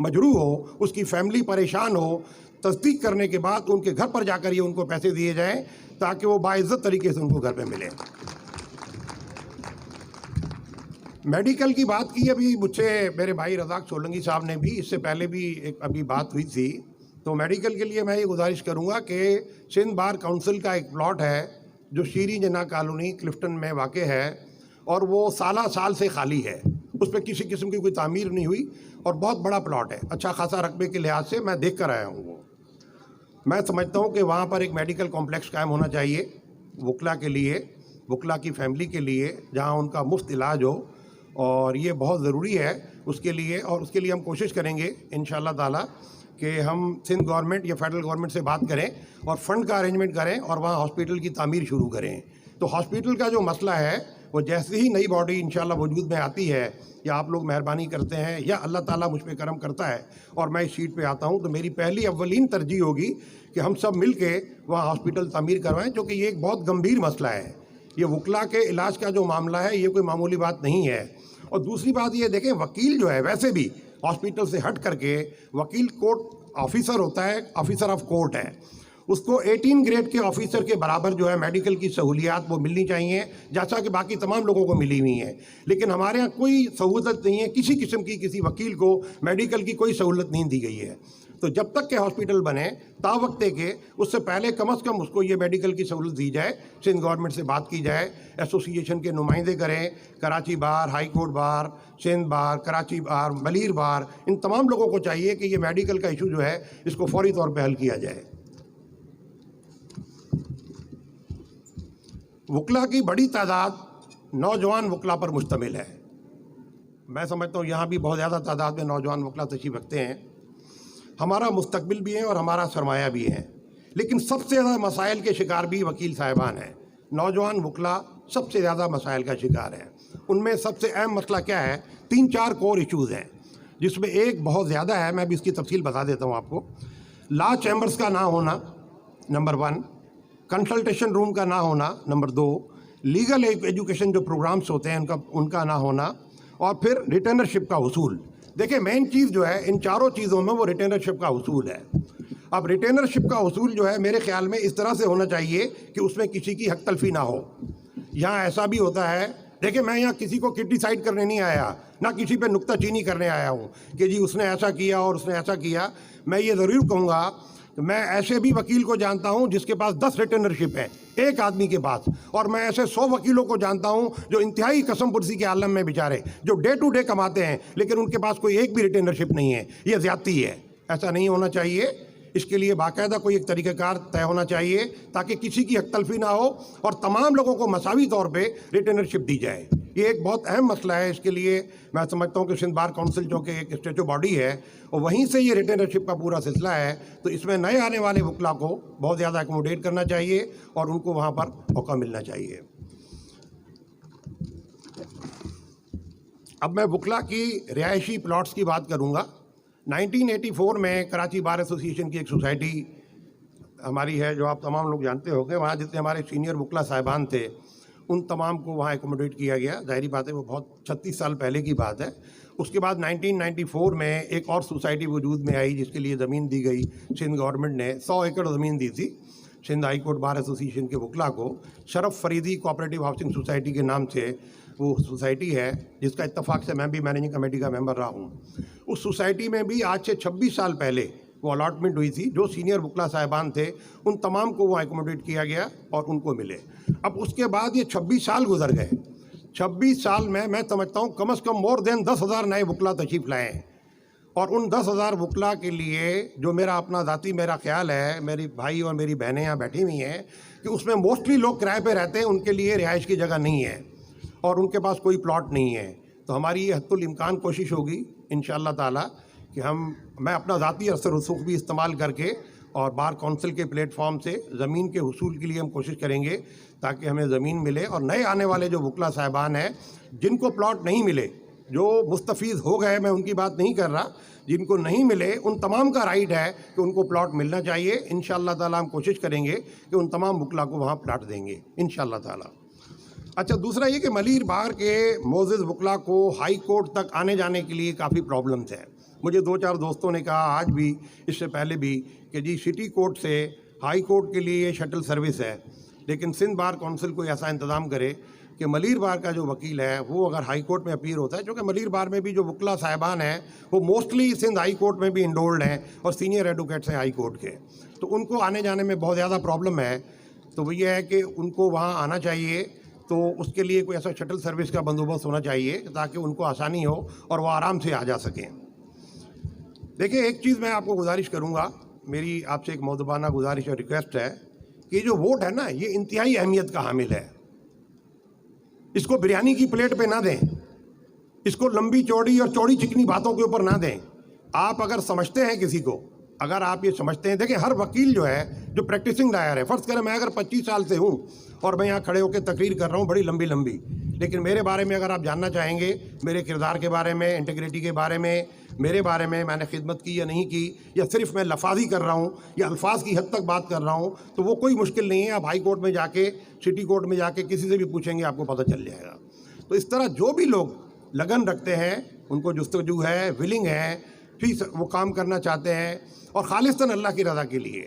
مجروح ہو, اس کی فیملی پریشان ہو, تصدیق کرنے کے بعد ان کے گھر پر جا کر یہ ان کو پیسے دیے جائیں تاکہ وہ باعزت طریقے سے ان کو گھر پہ ملے. میڈیکل کی بات کی ابھی مجھ سے میرے بھائی رزاق سولنگی صاحب نے بھی, اس سے پہلے بھی ایک ابھی بات ہوئی تھی. تو میڈیکل کے لیے میں یہ گزارش کروں گا کہ سندھ بار کونسل کا ایک پلاٹ ہے جو شیریں جناح کالونی کلفٹن میں واقع ہے, اور وہ سال سے خالی ہے. اس پہ کسی قسم کی کوئی تعمیر نہیں ہوئی اور بہت بڑا پلاٹ ہے, اچھا خاصا رقبے کے لحاظ سے میں دیکھ کر آیا ہوں. وہ میں سمجھتا ہوں کہ وہاں پر ایک میڈیکل کمپلیکس قائم ہونا چاہیے وکلا کے لیے, وکلا کی فیملی کے لیے, جہاں ان کا مفت علاج ہو, اور یہ بہت ضروری ہے اس کے لیے. اور اس کے لیے ہم کوشش کریں گے انشاءاللہ تعالیٰ کہ ہم سندھ گورنمنٹ یا فیڈرل گورنمنٹ سے بات کریں اور فنڈ کا ارینجمنٹ کریں اور وہاں ہاسپٹل کی تعمیر شروع کریں. تو ہاسپٹل کا جو مسئلہ ہے وہ جیسے ہی نئی باڈی انشاءاللہ وجود میں آتی ہے, یا آپ لوگ مہربانی کرتے ہیں یا اللہ تعالیٰ مجھ پہ کرم کرتا ہے اور میں اس سیٹ پہ آتا ہوں, تو میری پہلی اولین ترجیح ہوگی کہ ہم سب مل کے وہاں ہاسپٹل تعمیر کروائیں, کیونکہ یہ ایک بہت گمبھیر مسئلہ ہے. یہ وکلا کے علاج کا جو معاملہ ہے یہ کوئی معمولی بات نہیں ہے. اور دوسری بات یہ دیکھیں, وکیل جو ہے ویسے بھی ہاسپٹل سے ہٹ کر کے وکیل کورٹ آفیسر ہوتا ہے, آفیسر آف کورٹ ہے. اس کو 18 گریڈ کے آفیسر کے برابر جو ہے میڈیکل کی سہولیات وہ ملنی چاہیے, جیسا کہ باقی تمام لوگوں کو ملی ہوئی ہیں. لیکن ہمارے یہاں کوئی سہولت نہیں ہے کسی قسم کی, کسی وکیل کو میڈیکل کی کوئی سہولت نہیں دی گئی ہے. تو جب تک کہ ہاسپٹل بنے تا وقت کے اس سے پہلے کم از کم اس کو یہ میڈیکل کی سہولت دی جائے. سندھ گورنمنٹ سے بات کی جائے, ایسوسی ایشن کے نمائندے کریں, کراچی بار, ہائی کورٹ بار, سندھ بار, کراچی بار, ملیر بار, ان تمام لوگوں کو چاہیے کہ یہ میڈیکل کا ایشو جو ہے اس کو فوری طور پہ حل کیا جائے. وکلا کی بڑی تعداد نوجوان وکلا پر مشتمل ہے. میں سمجھتا ہوں یہاں بھی بہت زیادہ تعداد میں نوجوان وکلا تشریف رکھتے ہیں. ہمارا مستقبل بھی ہے اور ہمارا سرمایہ بھی ہے, لیکن سب سے زیادہ مسائل کے شکار بھی وکیل صاحبان ہیں. نوجوان وکلا سب سے زیادہ مسائل کا شکار ہیں. ان میں سب سے اہم مسئلہ کیا ہے, 3-4 کور ایشوز ہیں, جس میں ایک بہت زیادہ ہے, میں بھی اس کی تفصیل بتا دیتا ہوں آپ کو. لا چیمبرز کا نہ ہونا نمبر 1, کنسلٹیشن روم کا نہ ہونا نمبر 2, لیگل ایجوکیشن جو پروگرامز ہوتے ہیں ان کا نہ ہونا, اور پھر ریٹرنرشپ کا حصول. دیکھیں مین چیز جو ہے ان چاروں چیزوں میں وہ ریٹرنرشپ کا حصول ہے. اب ریٹرنرشپ کا حصول جو ہے میرے خیال میں اس طرح سے ہونا چاہیے کہ اس میں کسی کی حق تلفی نہ ہو. یہاں ایسا بھی ہوتا ہے, دیکھیں میں یہاں کسی کو کرٹیسائز کرنے نہیں آیا, نہ کسی پہ نکتہ چینی کرنے آیا ہوں کہ جی اس نے ایسا کیا اور اس نے ایسا کیا. میں یہ ضرور کہوں گا کہ میں ایسے بھی وکیل کو جانتا ہوں جس کے پاس 10 ریٹرنرشپ ہیں ایک آدمی کے پاس, اور میں ایسے 100 وکیلوں کو جانتا ہوں جو انتہائی قسم پرسی کے عالم میں بیچارے جو ڈے ٹو ڈے کماتے ہیں لیکن ان کے پاس کوئی ایک بھی ریٹرنرشپ نہیں ہے. یہ زیادتی ہے, ایسا نہیں ہونا چاہیے. اس کے لیے باقاعدہ کوئی ایک طریقہ کار طے ہونا چاہیے تاکہ کسی کی حق تلفی نہ ہو اور تمام لوگوں کو مساوی طور پہ ریٹرنرشپ دی جائے. یہ ایک بہت اہم مسئلہ ہے. اس کے لیے میں سمجھتا ہوں کہ سندھ بار کونسل جو کہ ایک اسٹیچو باڈی ہے اور وہیں سے یہ ریٹرنرشپ کا پورا سلسلہ ہے, تو اس میں نئے آنے والے وکلا کو بہت زیادہ ایکوموڈیٹ کرنا چاہیے اور ان کو وہاں پر موقع ملنا چاہیے. اب میں وکلا کی رہائشی پلاٹس کی بات کروں گا. 1984 میں کراچی بار ایسوسی ایشن کی ایک سوسائٹی ہماری ہے جو آپ تمام لوگ جانتے ہوں گے. وہاں جتنے ہمارے سینئر وکلا صاحبان تھے ان تمام کو وہاں ایکوموڈیٹ کیا گیا. ظاہری بات ہے وہ بہت 36 سال پہلے کی بات ہے. اس کے بعد 1994 میں ایک اور سوسائٹی وجود میں آئی جس کے لیے زمین دی گئی. سندھ گورنمنٹ نے 100 ایکڑ زمین دی تھی سندھ ہائی کورٹ بار ایسوسی ایشن کے وکلا کو. شرف فریدی کوآپریٹو ہاؤسنگ سوسائٹی کے نام سے وہ سوسائٹی ہے, جس کا اتفاق سے میں بھی مینیجنگ کمیٹی کا ممبر رہا ہوں. اس سوسائٹی میں بھی آج سے 26 سال پہلے وہ الاٹمنٹ ہوئی تھی. جو سینئر وکلا صاحبان تھے ان تمام کو وہ ایکوموڈیٹ کیا گیا اور ان کو ملے. اب اس کے بعد یہ 26 سال گزر گئے. 26 سال میں سمجھتا ہوں کم از کم مور دین 10,000 نئے وکلا تشریف لائے ہیں. اور ان 10,000 وکلا کے لیے جو میرا اپنا ذاتی میرا خیال ہے, میری بھائی اور میری بہنیں یہاں بیٹھی ہوئی ہیں, کہ اس میں موسٹلی لوگ کرائے پہ رہتے ہیں, ان کے لیے رہائش کی جگہ نہیں ہے اور ان کے پاس کوئی پلاٹ نہیں ہے. تو ہماری یہ حد الامکان کوشش ہوگی انشاءاللہ تعالیٰ کہ میں اپنا ذاتی اثر رسوخ بھی استعمال کر کے اور بار کونسل کے پلیٹ فارم سے زمین کے حصول کے لیے ہم کوشش کریں گے تاکہ ہمیں زمین ملے. اور نئے آنے والے جو وکلا صاحبان ہیں جن کو پلاٹ نہیں ملے, جو مستفید ہو گئے, میں ان کی بات نہیں کر رہا, جن کو نہیں ملے ان تمام کا رائٹ ہے کہ ان کو پلاٹ ملنا چاہیے. انشاءاللہ تعالیٰ ہم کوشش کریں گے کہ ان تمام وکلا کو وہاں پلاٹ دیں گے انشاءاللہ تعالیٰ. اچھا, دوسرا یہ کہ ملیر بار کے معزز وکلا کو ہائی کورٹ تک آنے جانے کے لیے کافی پرابلمس ہیں. مجھے 2-4 دوستوں نے کہا آج بھی، اس سے پہلے بھی، کہ جی سٹی کورٹ سے ہائی کورٹ کے لیے یہ شٹل سروس ہے، لیکن سندھ بار کونسل کو ایسا انتظام کرے کہ ملیر بار کا جو وکیل ہے وہ اگر ہائی کورٹ میں اپیئر ہوتا ہے، کیونکہ ملیر بار میں بھی جو وکلا صاحبان ہیں وہ موسٹلی سندھ ہائی کورٹ میں بھی انڈولڈ ہیں اور سینئر ایڈوکیٹس ہیں ہائی کورٹ کے، تو ان کو آنے جانے میں بہت زیادہ پرابلم ہے. تو وہ یہ ہے کہ ان کو وہاں آنا چاہیے، تو اس کے لیے کوئی ایسا شٹل سروس کا بندوبست ہونا چاہیے تاکہ ان کو آسانی ہو اور وہ آرام سے آ جا سکیں. دیکھیں، ایک چیز میں آپ کو گزارش کروں گا، میری آپ سے ایک مؤدبانہ گزارش اور ریکویسٹ ہے کہ یہ جو ووٹ ہے نا، یہ انتہائی اہمیت کا حامل ہے. اس کو بریانی کی پلیٹ پہ نہ دیں، اس کو لمبی چوڑی اور چوڑی چکنی باتوں کے اوپر نہ دیں. آپ اگر سمجھتے ہیں کسی کو، اگر آپ یہ سمجھتے ہیں، دیکھیں ہر وکیل جو ہے، جو پریکٹسنگ لائر ہے، فرض کریں میں اگر 25 سال سے ہوں اور میں یہاں کھڑے ہو کے تقریر کر رہا ہوں بڑی لمبی لمبی، لیکن میرے بارے میں اگر آپ جاننا چاہیں گے، میرے کردار کے بارے میں، انٹیگریٹی کے بارے میں، میرے بارے میں نے خدمت کی یا نہیں کی، یا صرف میں لفاظی کر رہا ہوں یا الفاظ کی حد تک بات کر رہا ہوں، تو وہ کوئی مشکل نہیں ہے. آپ ہائی کورٹ میں جا کے، سٹی کورٹ میں جا کے کسی سے بھی پوچھیں گے، آپ کو پتہ چل جائے گا. تو اس طرح جو بھی لوگ لگن رکھتے ہیں، ان کو جستجو ہے، ولنگ ہے، ٹھیک، وہ کام کرنا چاہتے ہیں اور خالصتاً اللہ کی رضا کے لیے،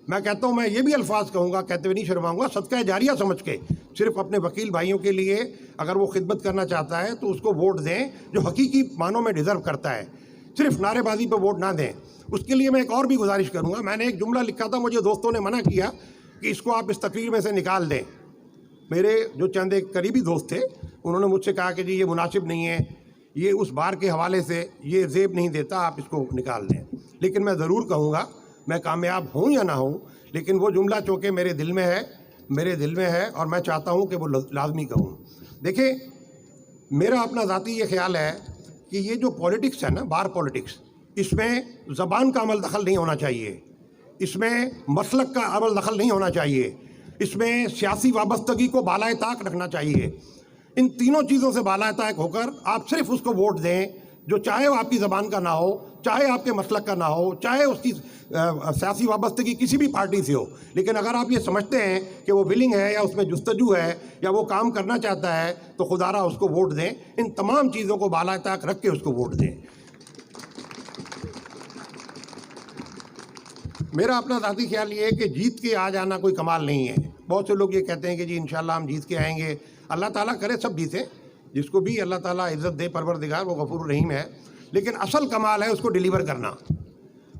میں کہتا ہوں، میں یہ بھی الفاظ کہوں گا، کہتے ہوئے نہیں شرماؤں گا، صدقہ جاریہ سمجھ کے صرف اپنے وکیل بھائیوں کے لیے اگر وہ خدمت کرنا چاہتا ہے تو اس کو ووٹ دیں جو حقیقی معنوں میں ڈیزرو کرتا ہے، صرف نعرے بازی پہ ووٹ نہ دیں. اس کے لیے میں ایک اور بھی گزارش کروں گا. میں نے ایک جملہ لکھا تھا، مجھے دوستوں نے منع کیا کہ اس کو آپ اس تقریر میں سے نکال دیں. میرے جو چند ایک قریبی دوست تھے، انہوں نے مجھ سے کہا کہ جی یہ مناسب نہیں ہے، یہ اس بار کے حوالے سے یہ زیب نہیں دیتا، آپ اس کو نکال دیں. لیکن میں ضرور کہوں گا، میں کامیاب ہوں یا نہ ہوں، لیکن وہ جملہ چونکہ میرے دل میں ہے اور میں چاہتا ہوں کہ وہ لازمی کہوں. دیکھیں، میرا اپنا ذاتی یہ خیال ہے کہ یہ جو پولیٹکس ہے نا، بار پولیٹکس، اس میں زبان کا عمل دخل نہیں ہونا چاہیے، اس میں مسلک کا عمل دخل نہیں ہونا چاہیے، اس میں سیاسی وابستگی کو بالائے طاق رکھنا چاہیے. ان تینوں چیزوں سے بالائے طاق ہو کر آپ صرف اس کو ووٹ دیں جو چاہے وہ آپ کی زبان کا نہ ہو، چاہے آپ کے مسلک کا نہ ہو، چاہے اس کی سیاسی وابستگی کسی بھی پارٹی سے ہو. لیکن اگر آپ یہ سمجھتے ہیں کہ وہ ولنگ ہے یا اس میں جستجو ہے یا وہ کام کرنا چاہتا ہے تو خدا را اس کو ووٹ دیں. ان تمام چیزوں کو بالائے طاق رکھ کے اس کو ووٹ دیں. میرا اپنا ذاتی خیال یہ ہے کہ جیت کے آ جانا کوئی کمال نہیں ہے. بہت سے لوگ یہ کہتے ہیں کہ جی انشاءاللہ ہم جیت کے آئیں گے. اللہ تعالیٰ کرے سب جیتے، جس کو بھی اللہ تعالیٰ عزت دے، پروردگار، وہ غفور الرحیم ہے. لیکن اصل کمال ہے اس کو ڈیلیور کرنا.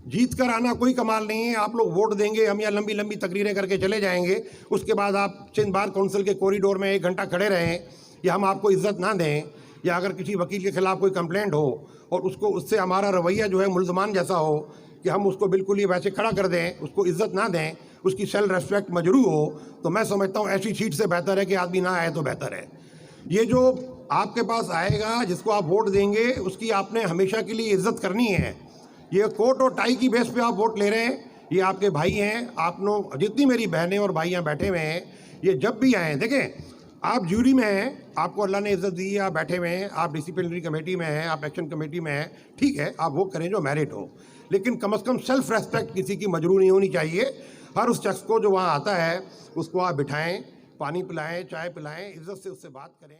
جیت کر آنا کوئی کمال نہیں ہے. آپ لوگ ووٹ دیں گے، ہم یا لمبی لمبی تقریریں کر کے چلے جائیں گے، اس کے بعد آپ سندھ بار کونسل کے کوریڈور میں 1 گھنٹہ کھڑے رہیں، یا ہم آپ کو عزت نہ دیں، یا اگر کسی وکیل کے خلاف کوئی کمپلینٹ ہو اور اس سے ہمارا رویہ جو ہے ملزمان جیسا ہو کہ ہم اس کو بالکل ہی ویسے کھڑا کر دیں، اس کو عزت نہ دیں، اس کی سیلف ریسپیکٹ مجروح ہو، تو میں سمجھتا ہوں ایسی سیٹ سے بہتر ہے کہ آدمی نہ آئے تو بہتر ہے. یہ جو آپ کے پاس آئے گا، جس کو آپ ووٹ دیں گے، اس کی آپ نے ہمیشہ کے لیے عزت کرنی ہے. یہ کوٹ اور ٹائی کی بیس پہ آپ ووٹ لے رہے ہیں، یہ آپ کے بھائی ہیں. آپ لوگ جتنی میری بہنیں اور بھائیاں بیٹھے ہوئے ہیں، یہ جب بھی آئیں، دیکھیں آپ جیوری میں ہیں، آپ کو اللہ نے عزت دی ہے، آپ بیٹھے ہوئے ہیں، آپ ڈسپلنری کمیٹی میں ہیں، آپ ایکشن کمیٹی میں ہیں، ٹھیک ہے، آپ وہ کریں جو میرٹ ہو، لیکن کم از کم سیلف ریسپیکٹ کسی کی مجروح نہیں ہونی چاہیے. ہر اس شخص کو جو وہاں آتا ہے اس کو آپ بٹھائیں، پانی پلائیں، چائے پلائیں، عزت سے اس سے بات کریں.